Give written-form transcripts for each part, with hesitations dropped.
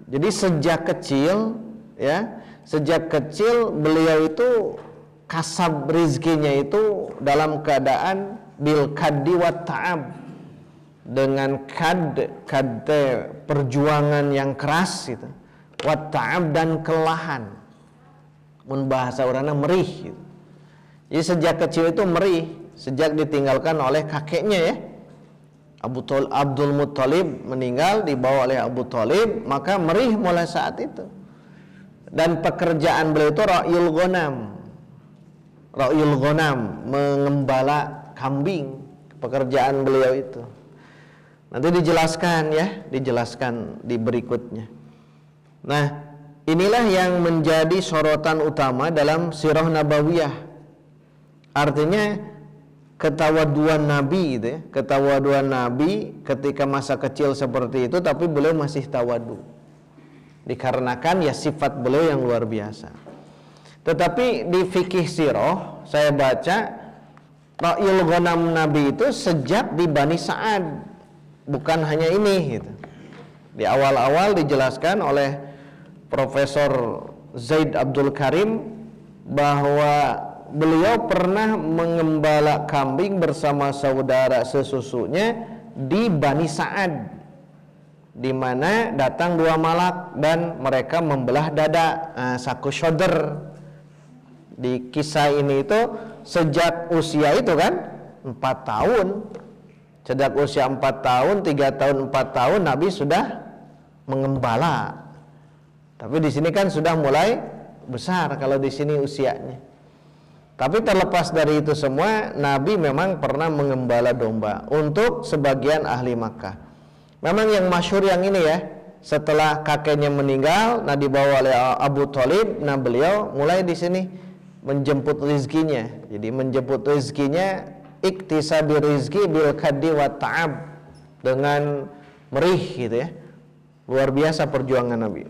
Jadi sejak kecil, ya, sejak kecil beliau itu kasab rizkinya itu dalam keadaan bil kaddi wa ta'ab, dengan perjuangan yang keras itu, wa ta'ab dan kelelahan, mun bahasa orangnya merih gitu. Jadi sejak kecil itu merih, sejak ditinggalkan oleh kakeknya, ya, Abdul Muttalib meninggal dibawa oleh Abu Thalib, maka merih mulai saat itu. Dan pekerjaan beliau itu ra'yul ghanam, mengembala kambing, pekerjaan beliau itu. Nanti dijelaskan di berikutnya. Nah, inilah yang menjadi sorotan utama dalam sirah nabawiyah. Artinya ketawaduan Nabi gitu, ya. Ketawaduan Nabi ketika masa kecil seperti itu, tapi beliau masih tawadu. Dikarenakan ya sifat beliau yang luar biasa. Tetapi di fikih sirah saya baca ra'yul ghanam Nabi itu sejak di Bani Sa'ad, bukan hanya ini gitu. Di awal-awal dijelaskan oleh Profesor Zaid Abdul Karim bahwa beliau pernah mengembala kambing bersama saudara sesusunya di Bani Sa'ad, di mana datang dua malak dan mereka membelah dada, saku shoder. Di kisah ini itu sejak usia itu kan 4 tahun, sejak usia 4 tahun, 3 tahun, 4 tahun Nabi sudah mengembala. Tapi di sini kan sudah mulai besar kalau di sini usianya. Tapi terlepas dari itu semua, Nabi memang pernah mengembala domba untuk sebagian ahli Makkah. Memang yang masyhur yang ini, ya, setelah kakeknya meninggal, nah dibawa oleh Abu Thalib, nah beliau mulai di sini menjemput rizkinya. Jadi menjemput rizkinya, iktisabi rizki bil kaddi wa ta'ab, dengan merih gitu, ya. Luar biasa perjuangan Nabi.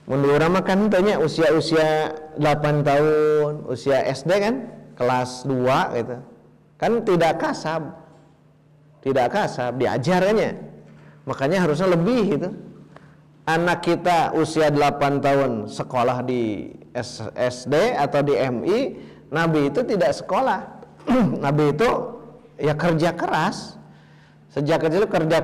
Menurut kan tanya usia-usia 8 tahun, usia SD kan, kelas 2 gitu. Kan tidak kasab, diajarannya. Makanya harusnya lebih gitu. Anak kita usia 8 tahun sekolah di SD atau di MI, Nabi itu tidak sekolah. Nabi itu ya kerja keras. Sejak kecil kerja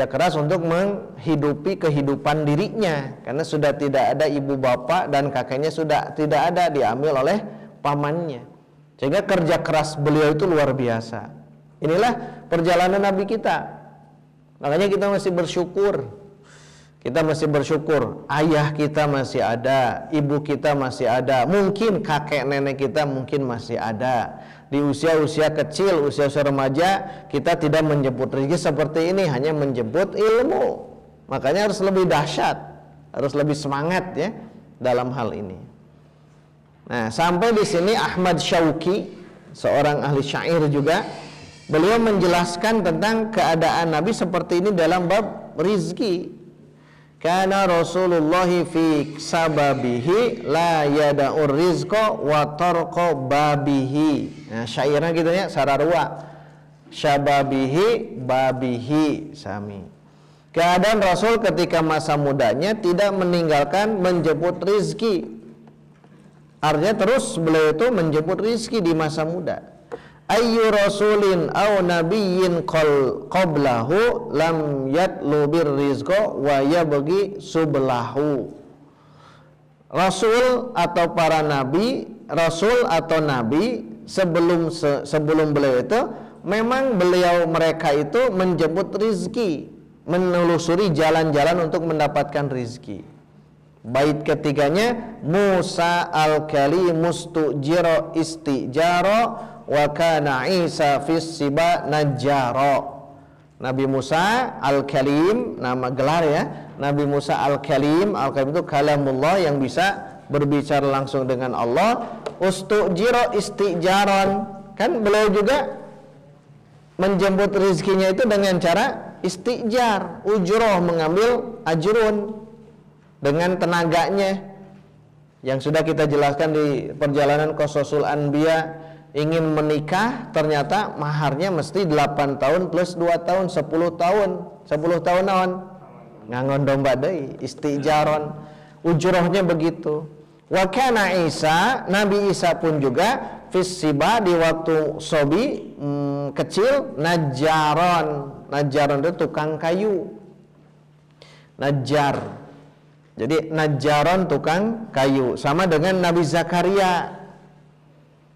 keras untuk menghidupi kehidupan dirinya, karena sudah tidak ada ibu bapak dan kakeknya sudah tidak ada, diambil oleh pamannya, sehingga kerja keras beliau itu luar biasa. Inilah perjalanan Nabi kita. Makanya kita masih bersyukur, ayah kita masih ada, ibu kita masih ada, mungkin kakek nenek kita mungkin masih ada. Di usia-usia kecil, usia-usia remaja, kita tidak menjemput rezeki seperti ini, hanya menjemput ilmu. Makanya harus lebih dahsyat, harus lebih semangat, ya, dalam hal ini. Nah, sampai di sini Ahmad Syauqi, seorang ahli syair juga, beliau menjelaskan tentang keadaan Nabi seperti ini dalam bab rizki. Kana Rasulullah fi sababihi la yada'ur rizqa wa tarqa babihi. Nah, syairnya gitu, ya, sararua. Syababihi babihi sami. Keadaan Rasul ketika masa mudanya tidak meninggalkan menjemput rizki. Artinya terus beliau itu menjemput rizki di masa muda. Ayyu rasulin aw nabiyyin qablahu lam yatlubir rizqa wa yabghi sublahu. Rasul atau para nabi, rasul atau nabi sebelum beliau itu, memang mereka itu menjemput rizki, menelusuri jalan-jalan untuk mendapatkan rizki. Bait ketiganya, Musa al-Kalimus tujiro istijaro wa kana Isa fis siba najjaro. Nabi Musa Al-Kalim, nama gelar, ya. Nabi Musa Al-Kalim, Al-Kalim itu kalamullah, yang bisa berbicara langsung dengan Allah. Ustujiro istijaron, kan beliau juga menjemput rezekinya itu dengan cara istijar, ujroh, mengambil ajrun dengan tenaganya, yang sudah kita jelaskan di perjalanan Qasasul Anbiya, ingin menikah, ternyata maharnya mesti 8 tahun plus 2 tahun, 10 tahun. 10 tahun naon? Ngangon domba deui, istijaron. Ujrohnya begitu. Wa kana Isa, Nabi Isa pun juga fisiba di waktu sobi kecil, najaron itu tukang kayu. Najar. Jadi najaron tukang kayu, sama dengan Nabi Zakaria.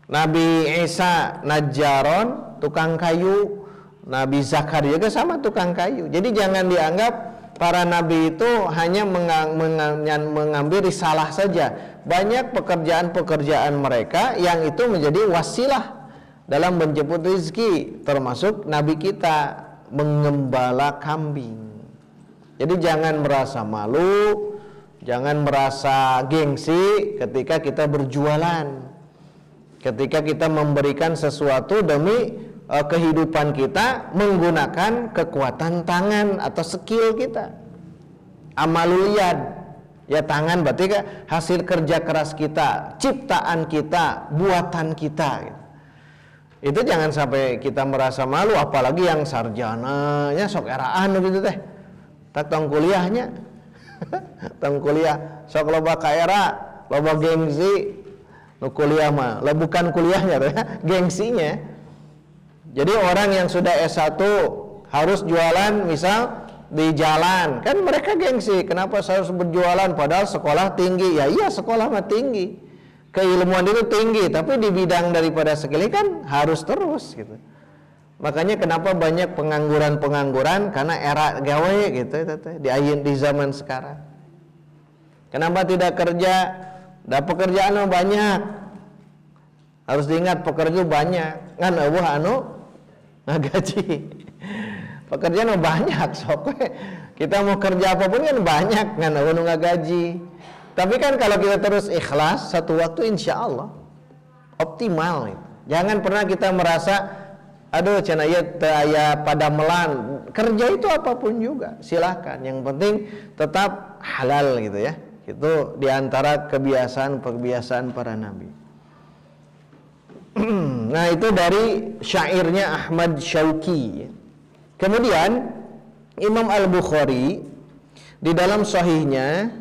Nabi Isa najaron tukang kayu, Nabi Zakaria juga sama tukang kayu. Jadi jangan dianggap para nabi itu hanya mengambil risalah saja. Banyak pekerjaan-pekerjaan mereka yang itu menjadi wasilah dalam menjemput rezeki, termasuk nabi kita mengembala kambing. Jadi jangan merasa malu, jangan merasa gengsi ketika kita berjualan, ketika kita memberikan sesuatu demi kehidupan kita menggunakan kekuatan tangan atau skill kita. Amalul yad, ya tangan berarti hasil kerja keras kita, ciptaan kita, buatan kita. Itu jangan sampai kita merasa malu, apalagi yang sarjananya sok eraan gitu teh. Tak tong kuliahnya. Tong kuliah sok loba kaera, loba gengsi. Nu kuliah mah, lah bukan kuliahnya tuh ya, gengsinya. Jadi orang yang sudah S1 harus jualan misal di jalan, kan mereka gengsi, kenapa saya harus berjualan padahal sekolah tinggi. Ya iya, sekolah mah tinggi, keilmuan itu tinggi, tapi di bidang daripada sekali kan harus terus gitu. Makanya kenapa banyak pengangguran karena era gawe gitu di zaman sekarang. Kenapa tidak kerja? Dah pekerjaan banyak. Harus diingat pekerja banyak. Ngan eueuh anu ngagaji. Pekerjaan banyak sok. Kita mau kerja apapun kan banyak, ngan eueuh nu ngagaji. Tapi kan kalau kita terus ikhlas, satu waktu insya Allah optimal. Jangan pernah kita merasa aduh cenah ieu teu aya padamelan. Kerja itu apapun juga, silakan. Yang penting tetap halal gitu ya. Itu diantara kebiasaan para nabi. Nah itu dari syairnya Ahmad Syauqi. Kemudian Imam Al-Bukhari di dalam sahihnya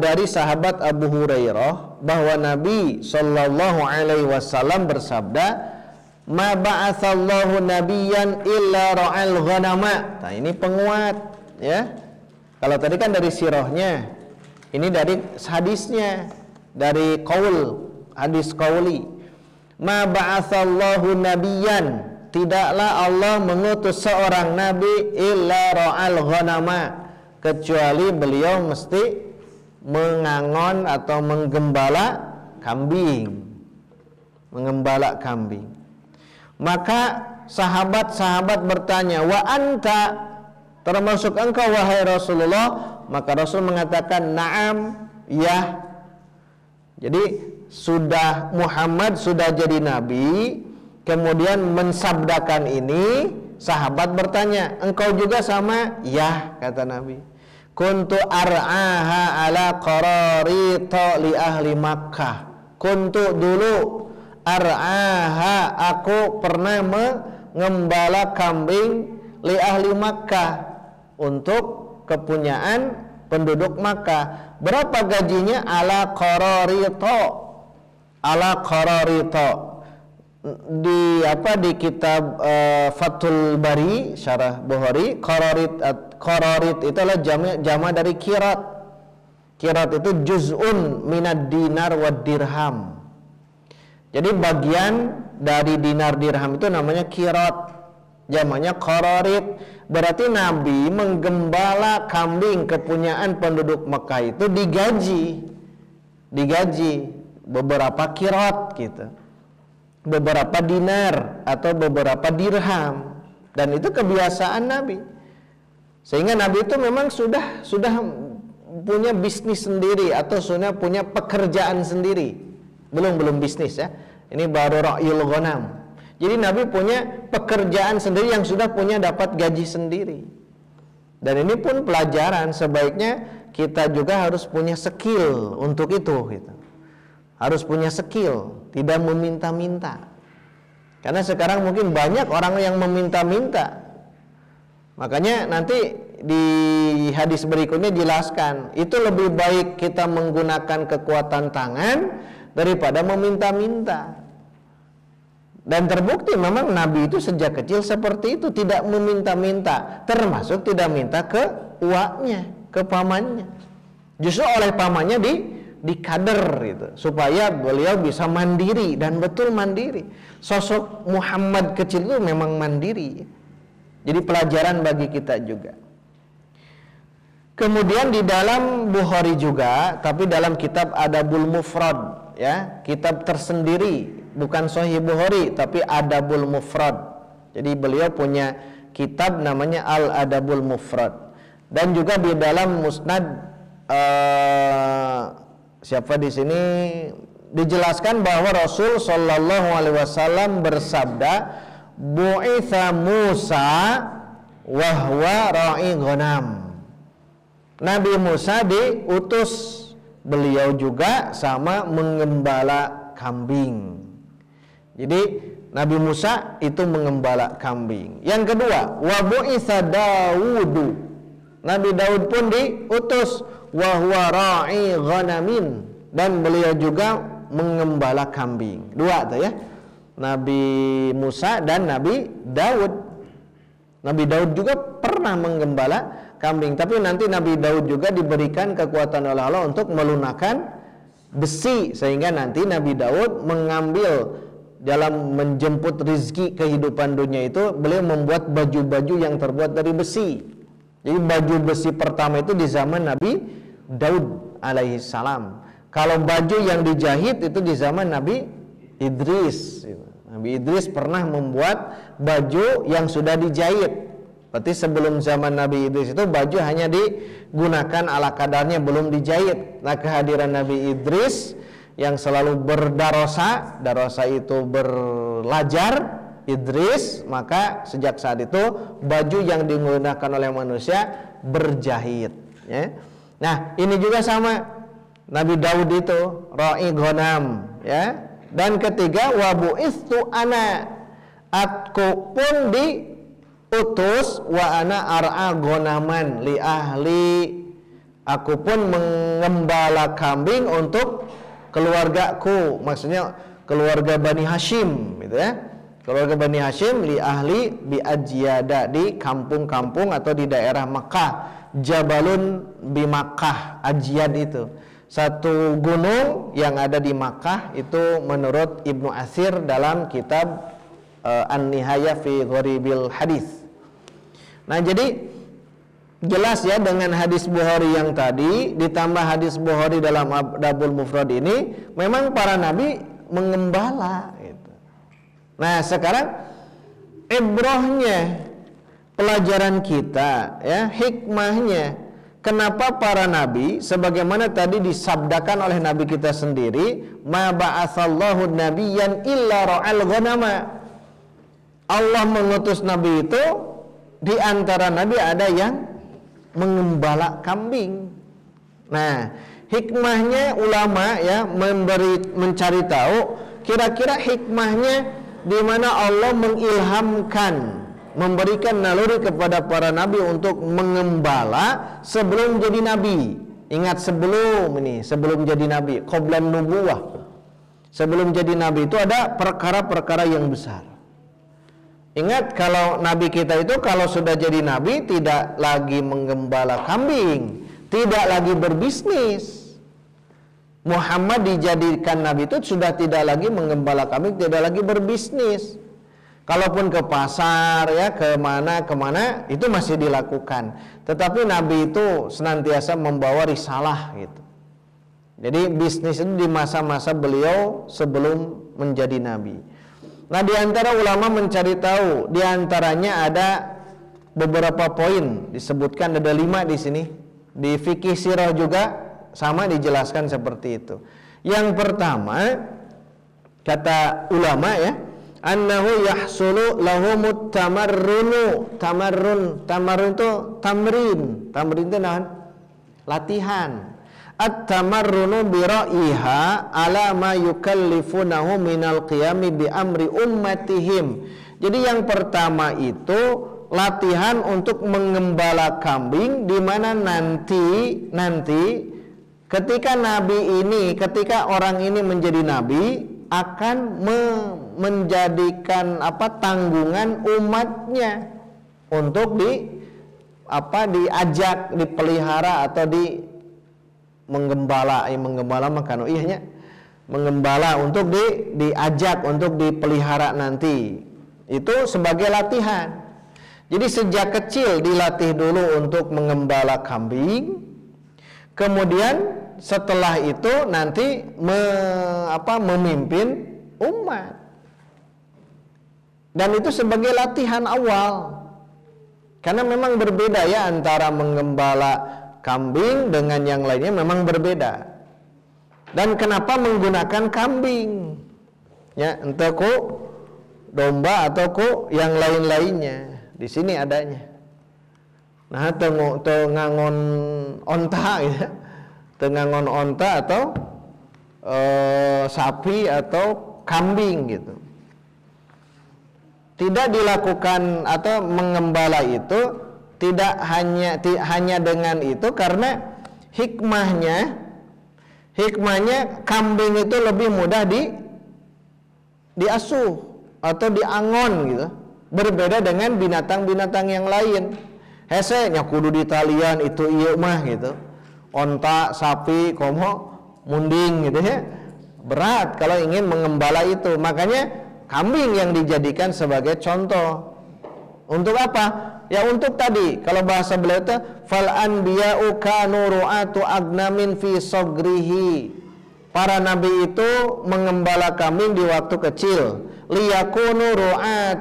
dari sahabat Abu Hurairah bahwa Nabi Shallallahu Alaihi Wasallam bersabda, ma ba'atsallahu nabiyyan illa ra'al ghanama. Nah ini penguat ya. Kalau tadi kan dari sirahnya, ini dari hadisnya, dari qaul, hadis qauli. Ma ba'atsallahu nabiyyan, tidaklah Allah mengutus seorang nabi illa ra'al ghanama, kecuali beliau mesti mengangon atau menggembala kambing. Mengembala kambing. Maka sahabat-sahabat bertanya, wa anta, termasuk engkau wahai Rasulullah? Maka Rasul mengatakan, na'am, ya. Jadi Muhammad sudah jadi nabi, kemudian mensabdakan ini, sahabat bertanya, engkau juga sama? Ya, kata Nabi. Kuntu ar'aha ala qararita li ahli Makkah. Kuntu dulu ar'aha, aku pernah mengembala kambing li ahli Makkah, untuk kepunyaan penduduk Makkah. Berapa gajinya? Ala qararita. Ala qararita. Di kitab Fathul Bari Syarah Bukhari, qararit itu adalah jama dari qirat. Qirat itu juz'un minad dinar wad dirham. Jadi bagian dari dinar dirham itu namanya qirat, jamanya qararit. Berarti Nabi menggembala kambing kepunyaan penduduk Mekah itu digaji beberapa qirat gitu, beberapa dinar atau beberapa dirham, dan itu kebiasaan Nabi. Sehingga Nabi itu memang sudah punya bisnis sendiri atau sudah punya pekerjaan sendiri. Belum bisnis ya. Ini baru ra'yul ghanam. Jadi Nabi punya pekerjaan sendiri yang sudah punya dapat gaji sendiri. Dan ini pun pelajaran, sebaiknya kita juga harus punya skill untuk itu gitu. harus punya skill, tidak meminta-minta. Karena sekarang mungkin banyak orang yang meminta-minta. Makanya nanti di hadis berikutnya jelaskan, itu lebih baik kita menggunakan kekuatan tangan daripada meminta-minta. Dan terbukti memang Nabi itu sejak kecil seperti itu, tidak meminta-minta, termasuk tidak minta ke uaknya, ke pamannya. Justru oleh pamannya dikader gitu, supaya beliau bisa mandiri, dan betul mandiri. Sosok Muhammad kecil itu memang mandiri. Jadi pelajaran bagi kita juga. Kemudian di dalam Bukhari juga, tapi dalam kitab Adabul Mufrad, ya, kitab tersendiri, bukan Sahih Bukhari, tapi Adabul Mufrad. Jadi beliau punya kitab namanya Al Adabul Mufrad. Dan juga di dalam Musnad siapa di sini dijelaskan bahwa Rasul Shallallahu Alaihi Wasallam bersabda, bu'itha Musa wa huwa ra'i ghanam. Nabi Musa diutus, beliau juga sama mengembala kambing. Jadi Nabi Musa itu mengembala kambing. Yang kedua, wa bu'itha Daudu. Nabi Daud pun diutus, wa huwa ra'i ghanamin, dan beliau juga mengembala kambing. Dua tuh ya, Nabi Musa dan Nabi Daud. Nabi Daud juga pernah menggembala kambing, tapi nanti Nabi Daud juga diberikan kekuatan oleh Allah untuk melunakkan besi, sehingga nanti Nabi Daud mengambil dalam menjemput rizki kehidupan dunia itu, beliau membuat baju-baju yang terbuat dari besi. Jadi baju besi pertama itu di zaman Nabi Daud alaihi salam. Kalau baju yang dijahit itu di zaman Nabi Idris. Nabi Idris pernah membuat baju yang sudah dijahit. Berarti sebelum zaman Nabi Idris itu baju hanya digunakan ala kadarnya, belum dijahit. Nah, kehadiran Nabi Idris yang selalu berdarosa, darosa itu belajar, Idris, maka sejak saat itu baju yang digunakan oleh manusia berjahit, ya. Nah, ini juga sama, Nabi Daud itu ra'i ghanam, ya. Dan ketiga, wa bu'istu ana, aku pun diutus, wa ana ar'a ghanaman li ahli, aku pun mengembala kambing untuk keluargaku, maksudnya keluarga Bani Hashim, gitu ya. Keluarga Bani Hashim li ahli bi Ajyada, di kampung-kampung atau di daerah Makkah, Jabalun bi Makkah. Ajyad itu satu gunung yang ada di Makkah, itu menurut Ibnu Athir dalam kitab An-Nihayah fi Gharibil Hadis. Nah, jadi jelas ya, dengan hadis Bukhari yang tadi ditambah hadis Bukhari dalam Adabul Mufrad ini, memang para nabi mengembala gitu. Nah, sekarang ibrahnya, pelajaran kita ya, hikmahnya, kenapa para nabi, sebagaimana tadi disabdakan oleh nabi kita sendiri, ma ba'atsallahu nabiyyan illa ra'al ghanama. Allah mengutus nabi itu, di antara nabi ada yang mengembala kambing. Nah, hikmahnya ulama ya mencari tahu kira-kira hikmahnya di mana Allah mengilhamkan, memberikan naluri kepada para nabi untuk mengembala sebelum jadi nabi. Ingat, sebelum jadi nabi, qablan nubuwah. Sebelum jadi nabi itu ada perkara-perkara yang besar. Ingat, kalau nabi kita itu kalau sudah jadi nabi tidak lagi menggembala kambing, tidak lagi berbisnis. Muhammad dijadikan nabi itu sudah tidak lagi menggembala kambing, tidak lagi berbisnis. Kalaupun ke pasar ya, kemana itu masih dilakukan. Tetapi nabi itu senantiasa membawa risalah gitu. Jadi bisnis itu di masa-masa beliau sebelum menjadi nabi. Nah, di antara ulama mencari tahu, di antaranya ada beberapa poin disebutkan, ada 5 di sini. Di fikih sirah juga sama dijelaskan seperti itu. Yang pertama, kata ulama ya, annahu yahsulu lahumut tamarrunu. Tamarrun itu tamrin. Tamrin itu latihan. at-tamarrunu bi ra'iha ala ma yukallifunahu minal qiyami bi amri ummatihim. Jadi yang pertama itu latihan untuk mengembala kambing, di mana nanti ketika ketika orang ini menjadi nabi akan menjadikan tanggungan umatnya untuk diajak, dipelihara atau menggembala untuk diajak untuk dipelihara nanti. Itu sebagai latihan. Jadi sejak kecil dilatih dulu untuk mengembala kambing. Kemudian setelah itu nanti memimpin umat. Dan itu sebagai latihan awal. Karena memang berbeda ya antara mengembala kambing dengan yang lainnya, memang berbeda. Dan kenapa menggunakan kambing? Ya, entah domba atau yang lain-lainnya. Di sini adanya. Nah, tengangon onta ya. Tengangon onta atau sapi atau kambing gitu. Tidak dilakukan atau mengembala itu tidak hanya dengan itu, karena hikmahnya kambing itu lebih mudah diasuh atau diangon gitu. Berbeda dengan binatang-binatang yang lain. Hese nya kudu di talian itu ieu mah gitu. Onta, sapi, komo munding gitu ya. Berat kalau ingin mengembala itu. Makanya kambing yang dijadikan sebagai contoh. Untuk apa? Ya untuk tadi, kalau bahasa beliau itu fal anbiya'u kanu ru'atu agnamin fi sogrihi. Para nabi itu mengembala kambing di waktu kecil. Liyakunu ru'at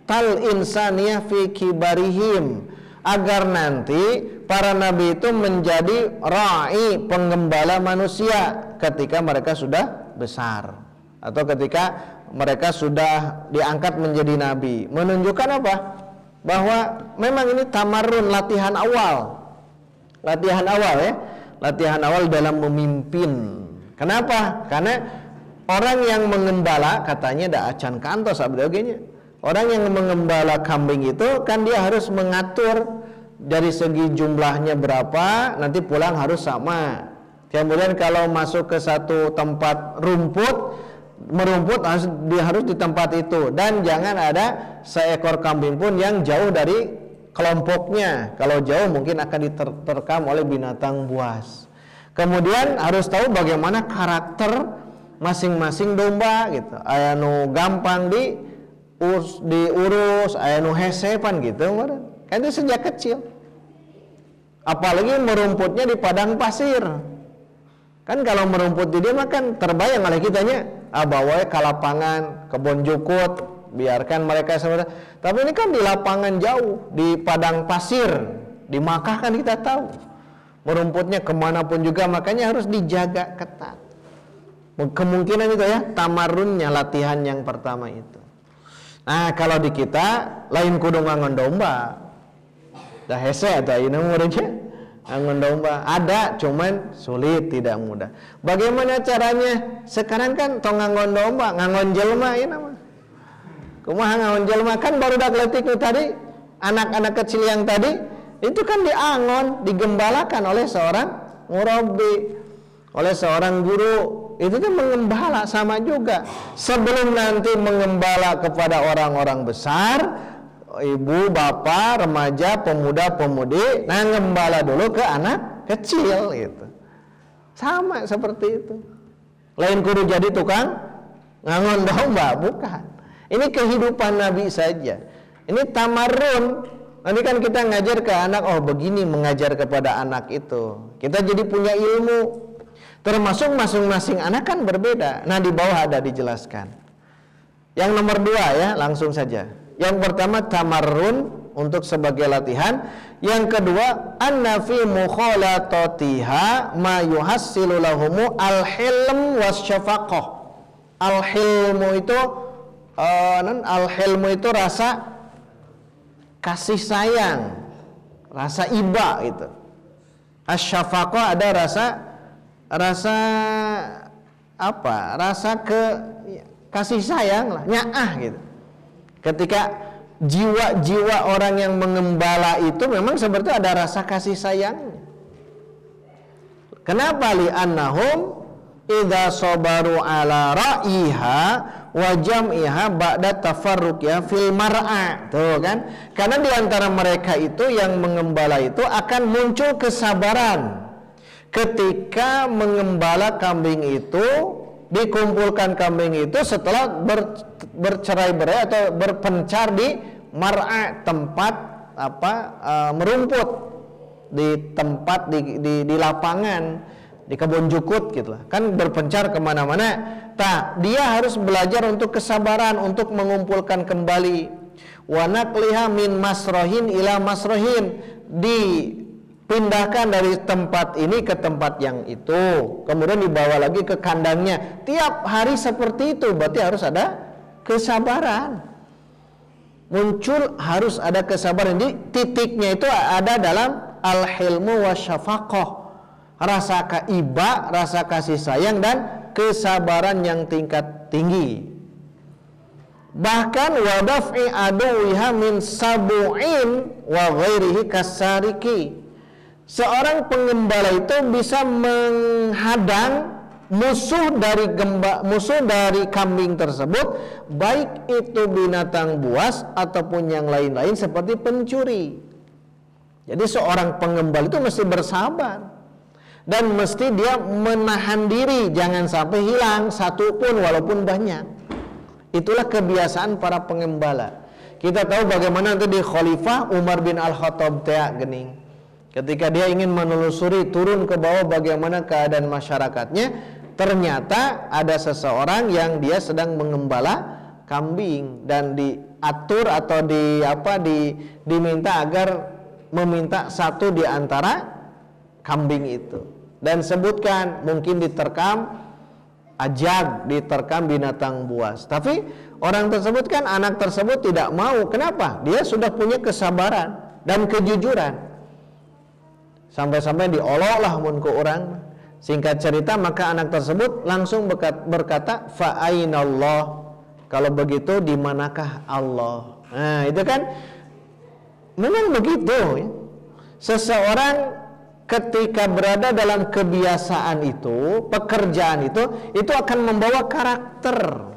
tal insaniyah fi kibarihim, agar nanti para nabi itu menjadi ra'i, penggembala manusia ketika mereka sudah besar atau ketika mereka sudah diangkat menjadi nabi. Menunjukkan apa? Bahwa memang ini tamarrun, latihan awal ya, latihan awal dalam memimpin. Kenapa? Karena orang yang mengembala katanya da acan kantos abdogenya. Orang yang mengembala kambing itu kan dia harus mengatur dari segi jumlahnya berapa, nanti pulang harus sama. Kemudian kalau masuk ke satu tempat merumput harus di tempat itu, dan jangan ada seekor kambing pun yang jauh dari kelompoknya. Kalau jauh mungkin akan diterkam oleh binatang buas. Kemudian harus tahu bagaimana karakter masing-masing domba gitu. Aya nu gampang diurus, aya nu hesepan gitu. Kan itu sejak kecil. Apalagi merumputnya di padang pasir. Kan kalau merumput di dia mah kan terbayang oleh kitanya, bawa ke lapangan, kebun jukut, biarkan mereka sementara. Tapi ini kan di lapangan jauh, di padang pasir, di Makkah kan kita tahu. Merumputnya kemanapun juga, makanya harus dijaga ketat. Kemungkinan itu ya, tamarunnya latihan yang pertama itu. Nah kalau di kita, lain kudu ngangon domba. Dah hese atau ini muridnya ngangon domba. Ada, cuman sulit, tidak mudah. Bagaimana caranya? Sekarang kan tong ngangon domba, ngangon jelma ini mah. Kumaha ngangon jelma? Kan baru dak letik itu tadi, anak-anak kecil yang tadi, itu kan diangon, digembalakan oleh seorang murabbi, oleh seorang guru. Itu kan mengembala, sama juga. Sebelum nanti mengembala kepada orang-orang besar, ibu, bapak, remaja, pemuda, pemudi, nah ngembala dulu ke anak kecil gitu. Sama seperti itu. Lain kudu jadi tukang ngangon domba, bukan. Ini kehidupan Nabi saja. Ini tamarrun. Nanti kan kita ngajar ke anak, oh begini mengajar kepada anak itu. Kita jadi punya ilmu. Termasuk masing-masing anak kan berbeda. Nah di bawah ada dijelaskan. Yang nomor 2 ya, langsung saja. Yang pertama tamarrun untuk sebagai latihan. Yang kedua anna fi mukhalatatiha ma yuhassilu lahumu al-hilm wasyafaqah. Al-hilmu itu rasa kasih sayang, rasa iba gitu. Asyafaqah ada rasa rasa apa? Rasa kasih sayang lah, nyaah gitu. Ketika jiwa-jiwa orang yang mengembala itu memang seperti ada rasa kasih sayang. Kenapa? Li'annahum idza sabaru ala ra'iha wa jam'iha ba'da tafarruqiha fil mar'a. Tuh kan? Karena di antara mereka itu yang mengembala itu akan muncul kesabaran ketika mengembala kambing itu, dikumpulkan kambing itu setelah bercerai-berai atau berpencar di mar'a, tempat merumput, di tempat di lapangan, di kebun jukut gitu lah. Kan berpencar kemana-mana. Dia harus belajar untuk kesabaran untuk mengumpulkan kembali. Wa naqliha min masrohin ila masrohin, dipindahkan dari tempat ini ke tempat yang itu, kemudian dibawa lagi ke kandangnya. Tiap hari seperti itu, berarti harus ada kesabaran. Muncul harus ada kesabaran. Jadi titiknya itu ada dalam al-hilmu wa syafaqah, rasa kaiba, rasa kasih sayang dan kesabaran yang tingkat tinggi. Bahkan wa daf'i aduwiha min sabu'in wa ghairihi kasariki. Seorang pengembala itu bisa menghadang musuh dari kambing tersebut, baik itu binatang buas ataupun yang lain-lain seperti pencuri. Jadi seorang pengembala itu mesti bersabar dan mesti dia menahan diri jangan sampai hilang satu pun walaupun banyak. Itulah kebiasaan para pengembala. Kita tahu bagaimana nanti di Khalifah Umar bin Al-Khattab gening. Ketika dia ingin menelusuri turun ke bawah bagaimana keadaan masyarakatnya, ternyata ada seseorang yang dia sedang mengembala kambing dan diatur atau diminta agar meminta satu di antara kambing itu, dan sebutkan mungkin diterkam ajag, diterkam binatang buas. Tapi orang tersebut kan, anak tersebut tidak mau. Kenapa? Dia sudah punya kesabaran dan kejujuran. Sampai-sampai dioloklah mun ku orang. Singkat cerita, maka anak tersebut langsung berkata, fa ainallah, kalau begitu di manakah Allah? Nah, itu kan memang begitu ya. Seseorang ketika berada dalam kebiasaan itu, pekerjaan itu akan membawa karakter.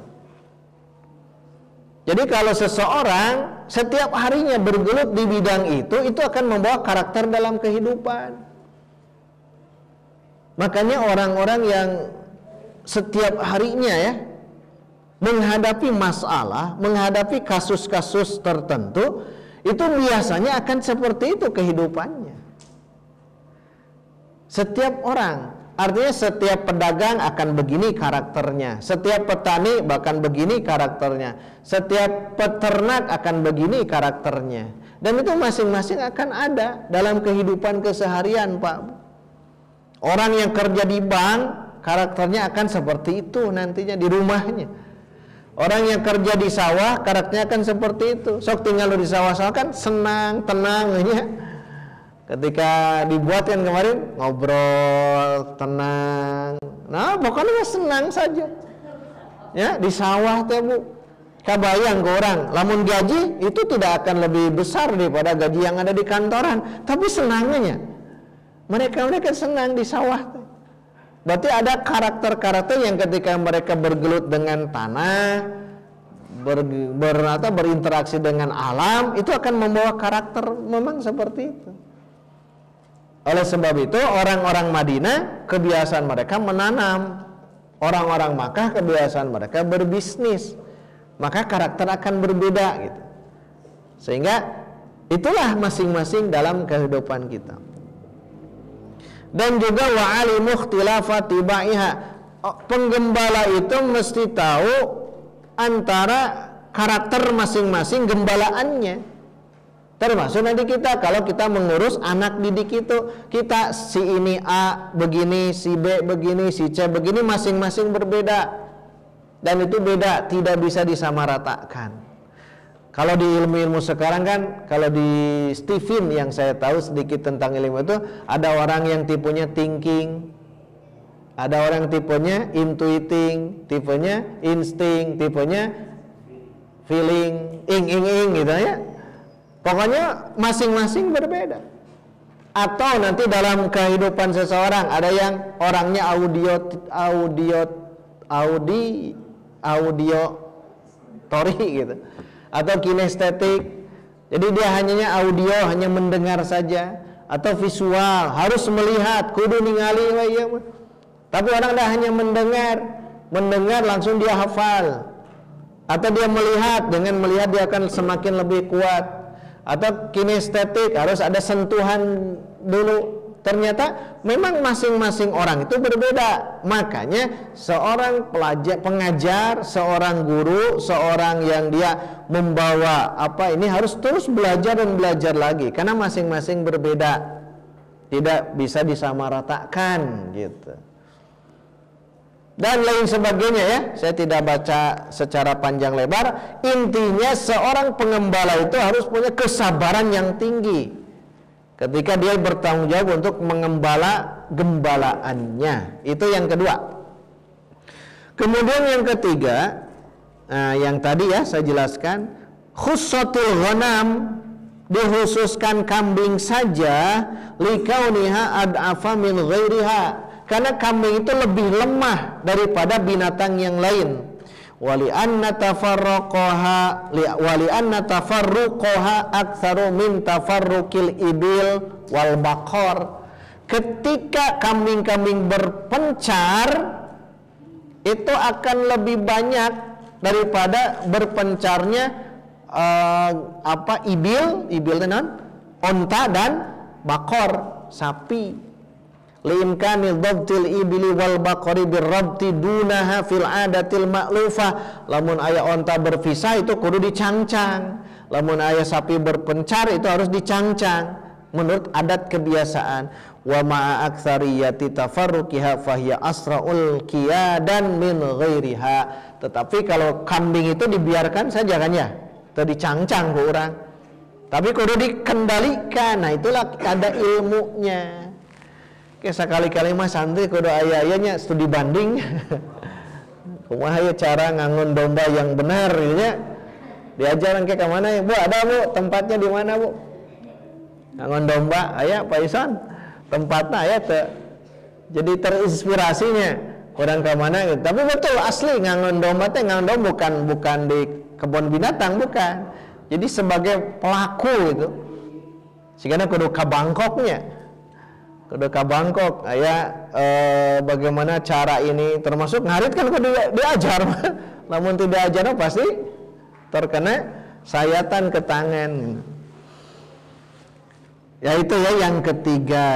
Jadi kalau seseorang setiap harinya bergelut di bidang itu akan membawa karakter dalam kehidupan. Makanya orang-orang yang setiap harinya ya menghadapi masalah, menghadapi kasus-kasus tertentu, itu biasanya akan seperti itu kehidupannya. Setiap orang, artinya setiap pedagang akan begini karakternya, setiap petani bahkan begini karakternya, setiap peternak akan begini karakternya. Dan itu masing-masing akan ada dalam kehidupan keseharian, Pak. Orang yang kerja di bank, karakternya akan seperti itu nantinya di rumahnya. Orang yang kerja di sawah, karakternya akan seperti itu. Sok tinggal di sawah-sawah kan senang, tenang ya. Ketika dibuatkan kemarin, ngobrol, tenang. Nah, pokoknya senang saja. Ya, di sawah teh Bu. Kabayang ke orang, lamun gaji itu tidak akan lebih besar daripada gaji yang ada di kantoran, tapi senangnya. Mereka senang di sawah. Berarti ada karakter-karakter yang ketika mereka bergelut dengan tanah, berinteraksi dengan alam, itu akan membawa karakter memang seperti itu. Oleh sebab itu orang-orang Madinah kebiasaan mereka menanam, orang-orang Makkah kebiasaan mereka berbisnis, maka karakter akan berbeda gitu. Sehingga itulah masing-masing dalam kehidupan kita. Dan juga wa alimu ikhtilafati ba'iha, penggembala itu mesti tahu antara karakter masing-masing gembalaannya. Termasuk nanti kita kalau kita mengurus anak didik itu, kita si ini A begini, si B begini, si C begini, masing-masing berbeda. Dan itu beda, tidak bisa disamaratakan. Kalau di ilmu-ilmu sekarang kan, kalau di Stephen yang saya tahu sedikit tentang ilmu itu, ada orang yang tipenya thinking, Ada orang tipenya intuiting, tipenya insting, tipenya feeling, ing gitu ya. Pokoknya masing-masing berbeda. Atau nanti dalam kehidupan seseorang ada yang orangnya audiotori gitu, atau kinestetik. Jadi dia hanya audio, hanya mendengar saja, atau visual, harus melihat, kudu ningali ya. Tapi orang dah hanya mendengar langsung dia hafal. Atau dia melihat, dengan melihat dia akan semakin lebih kuat. Atau kinestetik, harus ada sentuhan dulu. Ternyata memang masing-masing orang itu berbeda. Makanya seorang pengajar, seorang guru, seorang yang dia membawa ini harus terus belajar dan belajar lagi, karena masing-masing berbeda. Tidak bisa disamaratakan gitu. Dan lain sebagainya ya. Saya tidak baca secara panjang lebar. Intinya seorang pengembala itu harus punya kesabaran yang tinggi ketika dia bertanggung jawab untuk mengembala gembalaannya. Itu yang kedua. Kemudian yang ketiga, yang tadi ya saya jelaskan, khussatul ghanam, dikhususkan kambing saja, likauniha ad'afa min ghairiha, karena kambing itu lebih lemah daripada binatang yang lain. Wali anna tafarruqaha aktsaru min tafarruqil ibil wal baqar. Ketika kambing-kambing berpencar, itu akan lebih banyak daripada berpencarnya ibil tenan, onta dan bakor, sapi. Liimkanil dhabtil ibili wal baqari birrabti dunaha fil adatil ma'lufah. Lamun aya onta berpisah itu kudu dicangcang. Lamun aya sapi berpencar itu harus dicangcang menurut adat kebiasaan. Wa ma'a aktsariyati tafarruqiha fahiya asraul qiyadan min ghairiha. Tetapi kalau kambing itu dibiarkan saja kan ya, itu dicangcang ke orang. Tapi kudu dikendalikan. Nah, itulah ada ilmunya. Oke, sekali-kali mah santri kudu aya-ayanya studi banding. Kumaha ya cara ngangon domba yang benar gitu ya. Diajaran ke mana ya? Bu, ada Bu, tempatnya di mana Bu? Ngangon domba, aya Pak Isan. Tempatnya aya teh. Jadi terinspirasinya orang ke mana gitu. Tapi betul asli ngangon domba teh ngangon domba bukan di kebun binatang, bukan. Jadi sebagai pelaku itu. Sigana kudu ka Bangkoknya. Kudu ka Bangkok, bagaimana cara ini, termasuk ngarit kan kudu diajar. Namun tidak ajar pasti terkena sayatan ke tangan. Ya itu ya yang ketiga.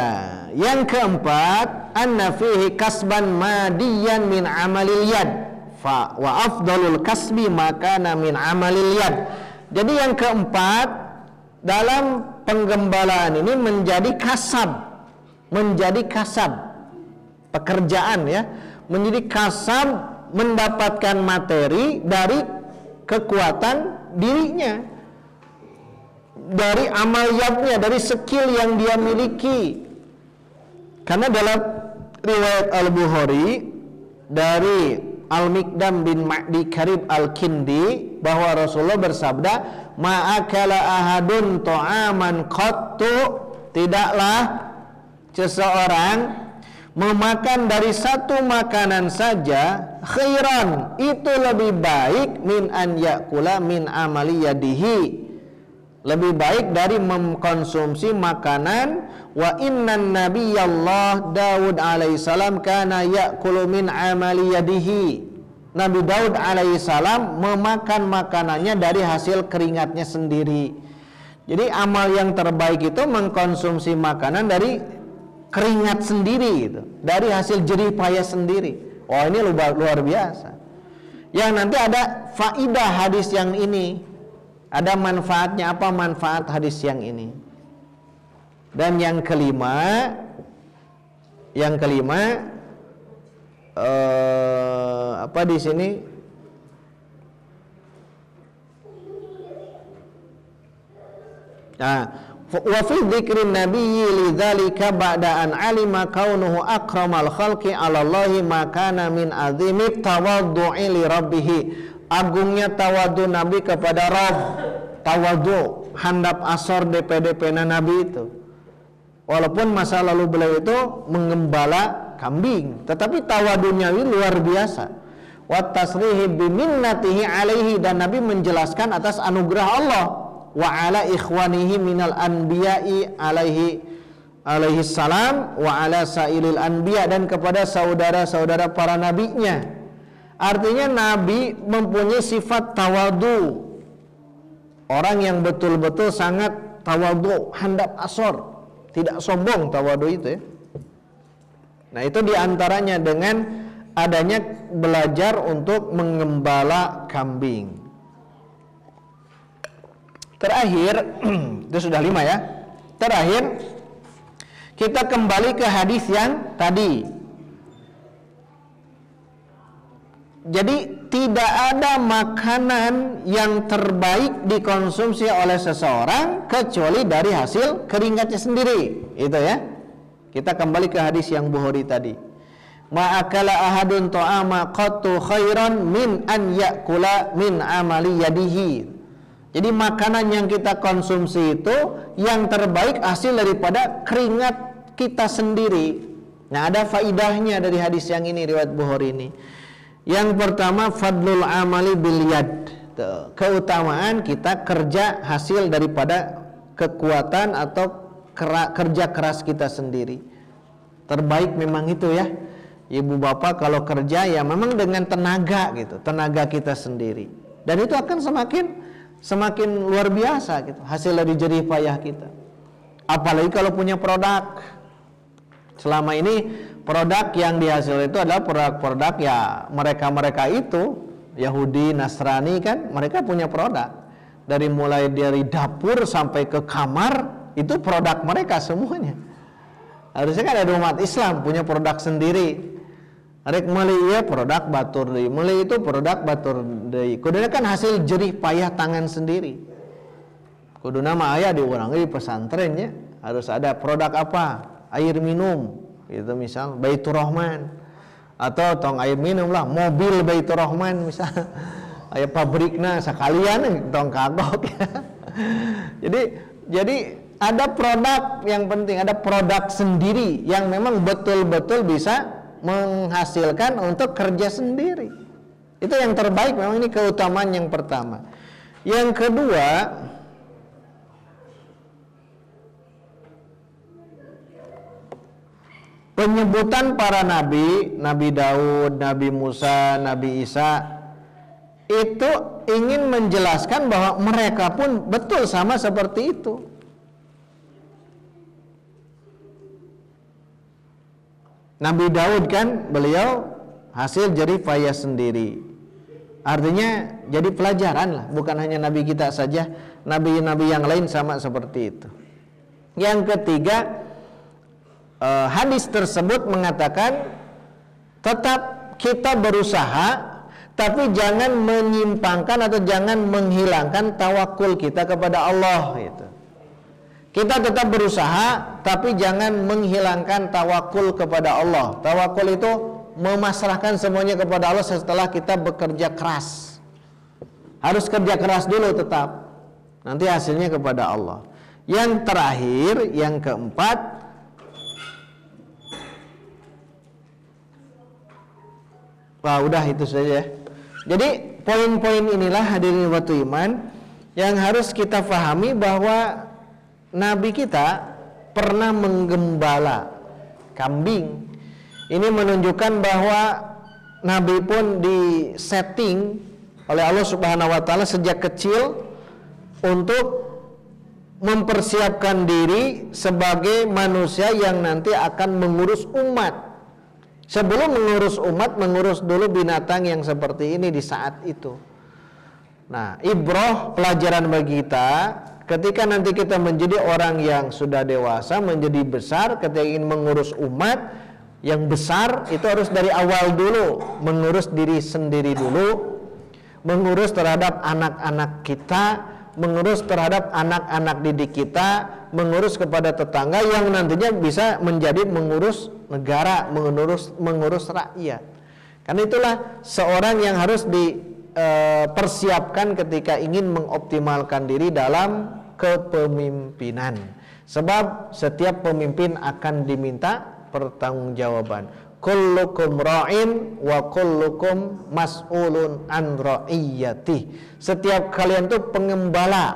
Yang keempat, anna fihi kasban madiyan min amalil yad. Wa afdalul kasbi makana min amalil yad. Jadi yang keempat, dalam penggembalaan ini menjadi kasab, pekerjaan ya, menjadi kasab, mendapatkan materi dari kekuatan dirinya, dari amal yadnya, dari skill yang dia miliki. Karena dalam riwayat Al-Bukhari dari Al-Miqdam bin Ma'di Karib Al-Kindi bahwa Rasulullah bersabda, ma'akala ahadun ta'aman qattu, tidaklah seseorang memakan dari satu makanan saja khairan, itu lebih baik min an yakula min amali yadihi, lebih baik dari mengkonsumsi makanan. Wa innan nabiyallah Daud alaihissalam kana yakulu min amali yadihi, Nabi Daud alaihissalam memakan makanannya dari hasil keringatnya sendiri. Jadi amal yang terbaik itu mengkonsumsi makanan dari keringat sendiri gitu, dari hasil jerih payah sendiri. Oh, ini luar biasa. Yang nanti ada faidah hadis yang ini, ada manfaatnya. Apa manfaat hadis yang ini? Dan yang kelima apa di sini? Nah, wa fi dzikrin nabiyyi lidzalika ba'da an alima kaunuhu akramal khalqi 'ala Allahi ma kana min azimi tawaddu'i li rabbih. Agungnya tawadu Nabi kepada Rabb. Tawadu handap asor DP Nabi itu. Walaupun masa lalu beliau itu mengembala kambing, tetapi tawadunya ini luar biasa. Wa tasrihi bi minnatihi alaihi, dan Nabi menjelaskan atas anugerah Allah wa ala ikhwanihi minal anbiya'i alaihi salam wa ala sailil anbiya, dan kepada saudara-saudara para nabinya. Artinya Nabi mempunyai sifat tawadu, orang yang betul-betul sangat tawadu, handap asor, tidak sombong tawadu itu ya. Nah itu diantaranya dengan adanya belajar untuk mengembala kambing. Terakhir, itu sudah 5 ya. Terakhir, kita kembali ke hadis yang tadi. Jadi tidak ada makanan yang terbaik dikonsumsi oleh seseorang kecuali dari hasil keringatnya sendiri. Itu ya. Kita kembali ke hadis yang Bukhari tadi. Ma'akala ahadun ta'ama qattu khairan min an ya'kula min amali yadihi. Jadi makanan yang kita konsumsi itu yang terbaik hasil daripada keringat kita sendiri. Nah ada faidahnya dari hadis yang ini, riwayat Bukhari ini. Yang pertama, fadlul amali bil yad. Keutamaan kita kerja hasil daripada kekuatan atau kerja keras kita sendiri. Terbaik memang itu ya. Ibu bapak kalau kerja ya memang dengan tenaga gitu, tenaga kita sendiri. Dan itu akan semakin luar biasa gitu, hasil dari jerih payah kita. Apalagi kalau punya produk. Selama ini produk yang dihasilkan itu adalah produk-produk ya mereka itu Yahudi, Nasrani kan, mereka punya produk. Mulai dari dapur sampai ke kamar itu produk mereka semuanya. Harusnya kan ada umat Islam punya produk sendiri. Rek meuli ya produk batur deui, meuli itu produk batur deui. Kuduna kan hasil jerih payah tangan sendiri. Kuduna mah aya di urang di pesantren ya, harus ada produk apa? Air minum. Itu misal Baitur Rahman. Atau tong air minum lah, mobil Baitur Rahman misal. Aya pabrikna sakalian tong kagok ya. Jadi ada produk yang penting, ada produk sendiri yang memang betul-betul bisa menghasilkan untuk kerja sendiri. Itu yang terbaik, memang ini keutamaan yang pertama. Yang kedua, penyebutan para nabi, Nabi Daud, Nabi Musa, Nabi Isa, itu ingin menjelaskan bahwa mereka pun betul sama seperti itu. Nabi Daud kan beliau hasil jerih payah sendiri. Artinya jadi pelajaran lah, bukan hanya nabi kita saja, nabi-nabi yang lain sama seperti itu. Yang ketiga, hadis tersebut mengatakan tetap kita berusaha, tapi jangan menyimpangkan atau jangan menghilangkan tawakul kita kepada Allah gitu. Kita tetap berusaha, tapi jangan menghilangkan tawakul kepada Allah. Tawakul itu memasrahkan semuanya kepada Allah setelah kita bekerja keras. Harus kerja keras dulu tetap. Nanti hasilnya kepada Allah. Yang terakhir, yang keempat, udah itu saja. Jadi poin-poin inilah hadirin waktu iman yang harus kita pahami bahwa Nabi kita pernah menggembala kambing. Ini menunjukkan bahwa Nabi pun disetting oleh Allah Subhanahu wa taala sejak kecil untuk mempersiapkan diri sebagai manusia yang nanti akan mengurus umat. Sebelum mengurus umat, mengurus dulu binatang yang seperti ini di saat itu. Nah, ibrah pelajaran bagi kita ketika nanti kita menjadi orang yang sudah dewasa, menjadi besar, ketika ingin mengurus umat yang besar, itu harus dari awal dulu, mengurus diri sendiri dulu, mengurus terhadap anak-anak kita, mengurus terhadap anak-anak didik kita, mengurus kepada tetangga yang nantinya bisa menjadi mengurus negara, mengurus rakyat. Karena itulah seorang yang harus dipersiapkan ketika ingin mengoptimalkan diri dalam kepemimpinan. Sebab setiap pemimpin akan diminta pertanggungjawaban. Kullukum ra'in wa kullukum mas'ulun an ra'iyati. Setiap kalian itu pengembala,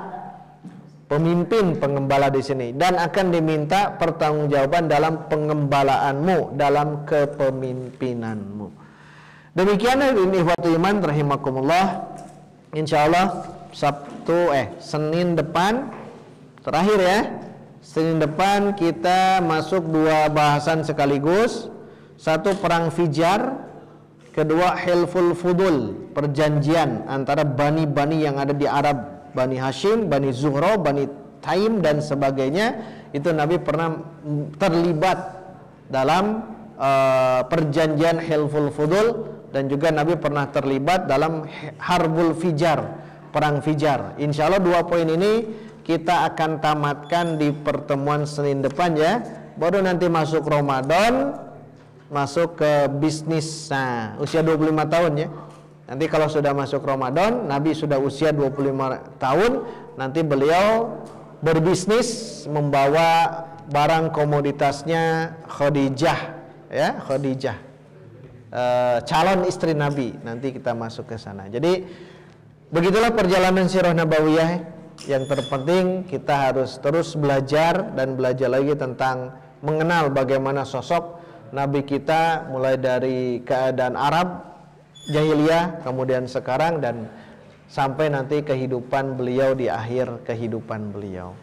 pemimpin pengembala di sini, dan akan diminta pertanggungjawaban dalam pengembalaanmu, dalam kepemimpinanmu. Demikian ikhwatul iman rahimakumullah. Insyaallah Senin depan terakhir ya. Senin depan kita masuk 2 bahasan sekaligus. Satu perang Fijar, kedua Hilful Fudul, perjanjian antara bani-bani yang ada di Arab, Bani Hashim, Bani Zuhra, Bani Taim dan sebagainya. Itu Nabi pernah terlibat dalam perjanjian Hilful Fudul, dan juga Nabi pernah terlibat dalam Harbul Fijar, perang Fijar. Insya Allah 2 poin ini kita akan tamatkan di pertemuan Senin depan ya. Baru nanti masuk Ramadan, masuk ke bisnis. Nah, usia 25 tahun ya. Nanti kalau sudah masuk Ramadan, Nabi sudah usia 25 tahun, nanti beliau berbisnis membawa barang komoditasnya Khadijah ya, Khadijah. Calon istri Nabi, nanti kita masuk ke sana. Jadi begitulah perjalanan sirah nabawiyah. Yang terpenting kita harus terus belajar dan belajar lagi tentang mengenal bagaimana sosok Nabi kita, mulai dari keadaan Arab jahiliyah, kemudian sekarang, dan sampai nanti kehidupan beliau di akhir kehidupan beliau.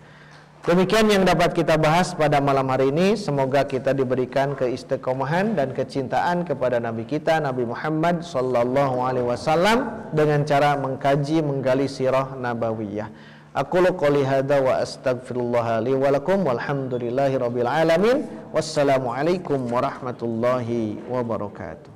Demikian yang dapat kita bahas pada malam hari ini. Semoga kita diberikan keistiqomahan dan kecintaan kepada Nabi kita, Nabi Muhammad sallallahu alaihi wasallam, dengan cara mengkaji, menggali sirah nabawiyah. Aqulu qouli hadza wa astaghfirullah li wa lakum walhamdulillahi rabbil alamin. Wassalamualaikum warahmatullahi wabarakatuh.